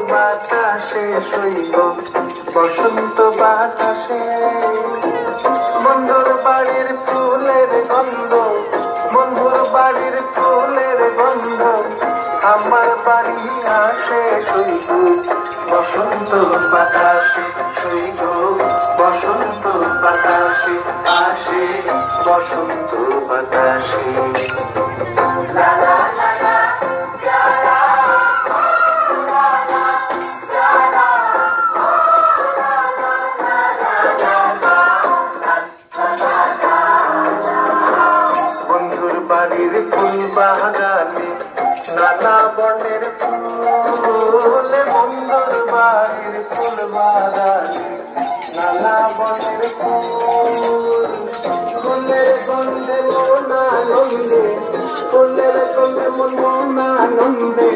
বাতাসে শৈব বসন্ত বাতাসে বন্ধুর বাড়ির ফুলের গন্ধ বন্ধুর বাড়ির ফুলের গন্ধ আমার বাড়ি আসে শৈব বসন্ত বাতাসে শৈব বসন্ত বাতাসে আসে বসন্ত বাতাসে বন্ধুর বাড়ির ফুল বাগানে নানা বর্ণের ফুল বন্ধুর বাড়ির ফুল বাগানে নানা বর্ণের ফুল ফুলের গন্ধে মন আনন্দে ফুলের গন্ধে মন আনন্দে